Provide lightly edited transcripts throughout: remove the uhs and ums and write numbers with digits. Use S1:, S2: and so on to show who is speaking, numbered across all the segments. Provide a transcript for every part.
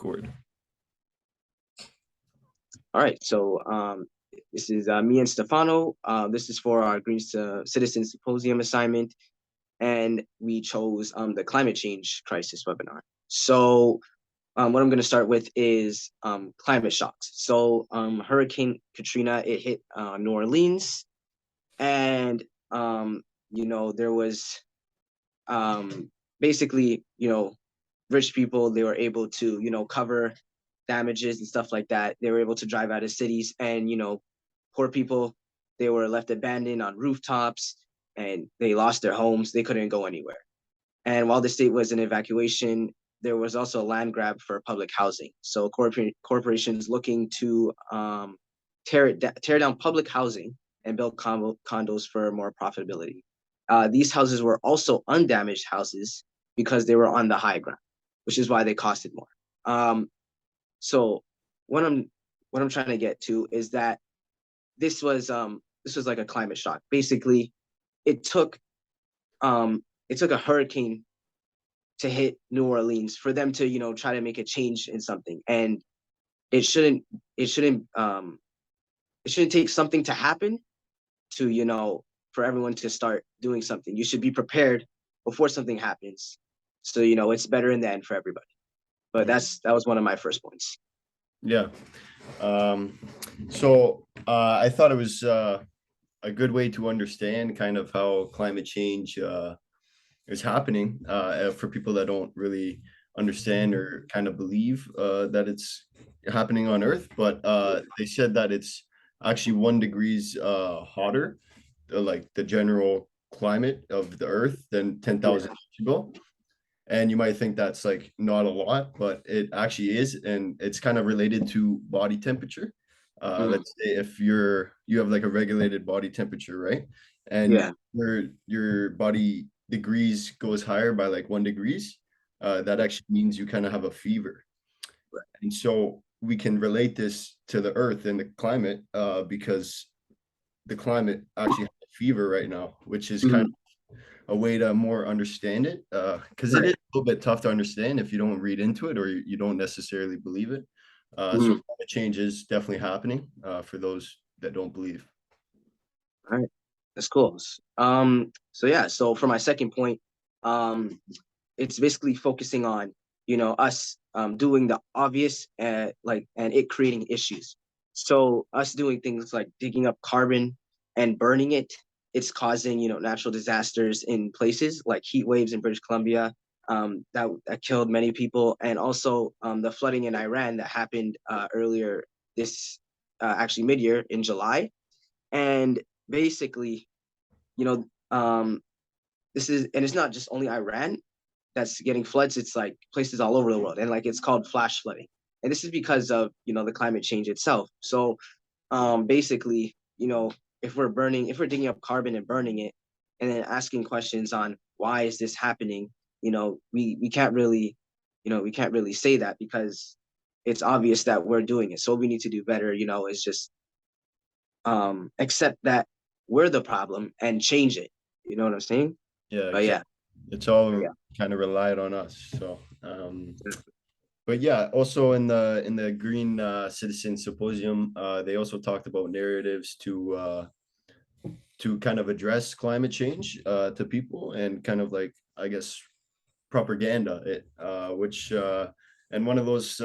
S1: record.
S2: All right, so this is me and Stefano. This is for our Green Citizen Symposium assignment, and we chose the climate change crisis webinar. So what I'm going to start with is climate shocks. So Hurricane Katrina, it hit New Orleans, and there was basically, rich people, they were able to, cover damages and stuff like that. They were able to drive out of cities, and poor people, they were left abandoned on rooftops, and they lost their homes. They couldn't go anywhere. And while the state was in evacuation, there was also a land grab for public housing. So corporations looking to tear down public housing and build condos for more profitability. These houses were also undamaged houses because they were on the high ground, which is why they costed more. So what I'm trying to get to is that this was like a climate shock. Basically, it took a hurricane to hit New Orleans for them to try to make a change in something, and it shouldn't take something to happen to for everyone to start doing something. You should be prepared before something happens, so it's better in the end for everybody. But that was one of my first points.
S1: Yeah. So I thought it was a good way to understand kind of how climate change is happening for people that don't really understand or kind of believe that it's happening on Earth. But they said that it's actually 1 degree hotter, like the general climate of the Earth, than 10,000 years ago. And you might think that's like not a lot, but it actually is, and it's kind of related to body temperature. Let's say if you have like a regulated body temperature, right? And your body degrees goes higher by like 1 degree, that actually means you kind of have a fever. And so we can relate this to the Earth and the climate because the climate actually has a fever right now, which is kind of a way to more understand it, because it is a little bit tough to understand if you don't read into it or you don't necessarily believe it. So climate change is definitely happening for those that don't believe.
S2: All right, that's cool. So for my second point, it's basically focusing on us doing the obvious and it creating issues. So us doing things like digging up carbon and burning it, it's causing natural disasters in places like heat waves in British Columbia that killed many people, and also the flooding in Iran that happened earlier this actually mid-year in July. And basically, this is, and it's not just only Iran that's getting floods, it's like places all over the world, and like it's called flash flooding, and this is because of the climate change itself. So basically, if we're digging up carbon and burning it, and then asking questions on why is this happening, we can't really say that, because it's obvious that we're doing it. So what we need to do better is just accept that we're the problem and change it. You know what I'm saying?
S1: Yeah,
S2: But
S1: exactly. It's all kind of relied on us. So but yeah, also in the Green Citizen Symposium, they also talked about narratives to kind of address climate change to people, and kind of like, I guess, propaganda it, which and one of those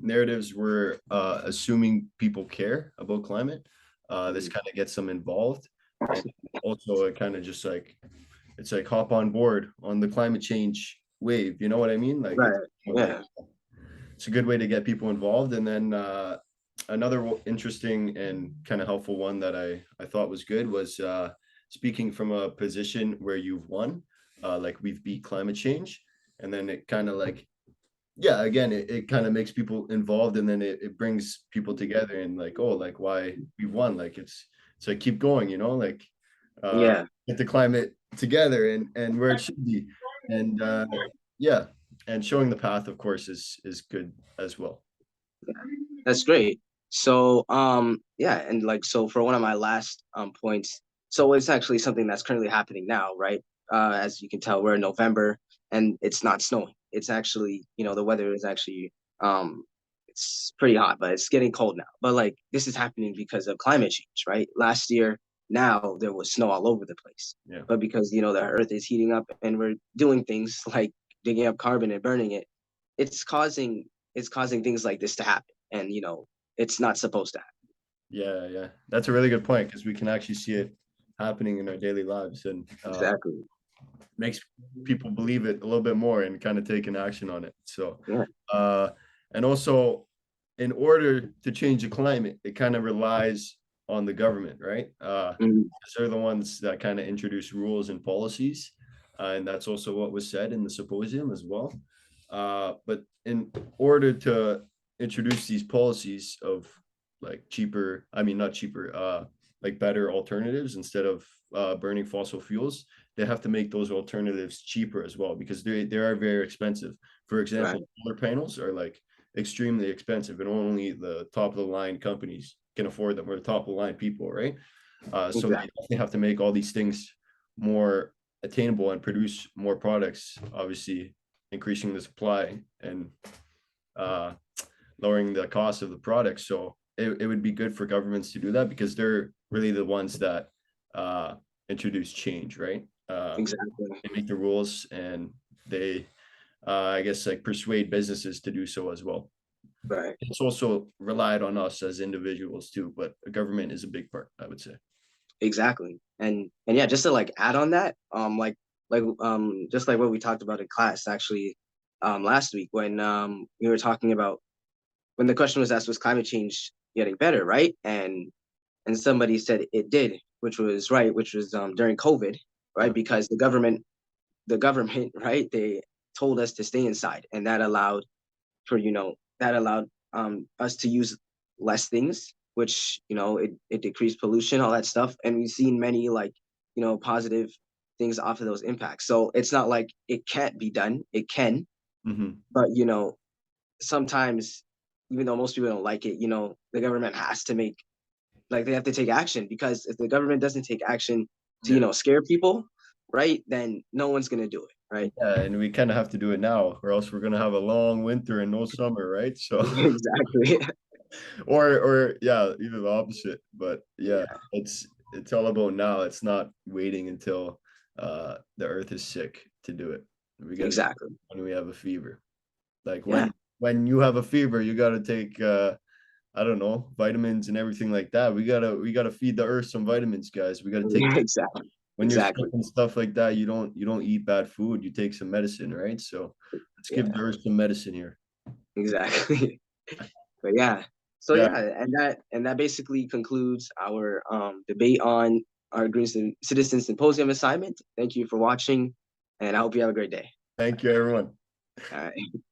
S1: narratives were assuming people care about climate. This kind of gets them involved, and also it kind of just like, it's like hop on board on the climate change wave. You know what I mean? Like, it's a good way to get people involved. And then another interesting and kind of helpful one that I thought was good was speaking from a position where you've won, like we've beat climate change. And then it kind of like, yeah, again, it kind of makes people involved, and then it brings people together, and like, oh, like why we've won, like it's like keep going, like get the climate together and where it should be. And yeah, and showing the path, of course, is good as well.
S2: That's great. So and like, so for one of my last points, so it's actually something that's currently happening now, right? As you can tell, we're in November and it's not snowing. It's actually, the weather is actually Um, it's pretty hot, but it's getting cold now. But like this is happening because of climate change, right? Last year, now there was snow all over the place,
S1: Yeah.
S2: but because the Earth is heating up and we're doing things like digging up carbon and burning it, it's causing it's causing things like this to happen, and it's not supposed to happen.
S1: Yeah, yeah. That's a really good point because we can actually see it happening in our daily lives, and
S2: Exactly.
S1: makes people believe it a little bit more and kind of taking action on it. So,
S2: Yeah.
S1: uh, and also, in order to change the climate, it kind of relies on the government, right?
S2: Mhm.
S1: 'Cause they're the ones that kind of introduce rules and policies, and that's also what was said in the symposium as well. But in order to introduce these policies of like cheaper, I mean not cheaper, like better alternatives instead of burning fossil fuels, they have to make those alternatives cheaper as well because they are very expensive. For
S2: Right.
S1: example, solar panels are like extremely expensive, and only the top of the line companies can afford them, or the top of the line people, right? So
S2: Exactly.
S1: they have to make all these things more attainable and produce more products, obviously increasing the supply and uh, lowering the cost of the product. So it would be good for governments to do that because they're really the ones that uh, introduce change, right?
S2: Exactly.
S1: They make the rules and they, I guess, like persuade businesses to do so as well.
S2: Right.
S1: It's also relied on us as individuals too, but the government is a big part, I would say.
S2: Exactly. And yeah, just to like add on that, just like what we talked about in class actually last week when we were talking about when the question was asked, was climate change getting better, right? And somebody said it did, which was right, which was during COVID, right?
S1: Yeah.
S2: Because the government, right, they told us to stay inside, and that allowed us to use less things, which it decreased pollution, all that stuff, and we've seen many like positive things off of those impacts. So it's not like it can't be done; it can,
S1: Mhm.
S2: but sometimes, even though most people don't like it, the government has to make like they have to take action, because if the government doesn't take action to
S1: Yeah.
S2: scare people, right, then no one's gonna do it, right?
S1: Yeah, and we kind of have to do it now, or else we're gonna have a long winter and no summer, right? So,
S2: Exactly.
S1: or yeah, either the opposite. But yeah,
S2: Yeah.
S1: it's all about now. It's not waiting until the earth is sick to do it. We got to do it
S2: Exactly.
S1: when we have a fever. Like
S2: Yeah.
S1: when you have a fever, you got to take I don't know, vitamins and everything like that. We gotta feed the earth some vitamins, guys. We gotta take
S2: Exactly.
S1: when you're sick
S2: Exactly.
S1: and stuff like that, you don't eat bad food. You take some medicine, right? So let's give the
S2: Yeah.
S1: earth some medicine here.
S2: Exactly. But yeah. So
S1: Yeah,
S2: yeah, and that basically concludes our debate on our Green Citizen Symposium assignment. Thank you for watching, and I hope you have a great day.
S1: thank you, everyone.
S2: All right.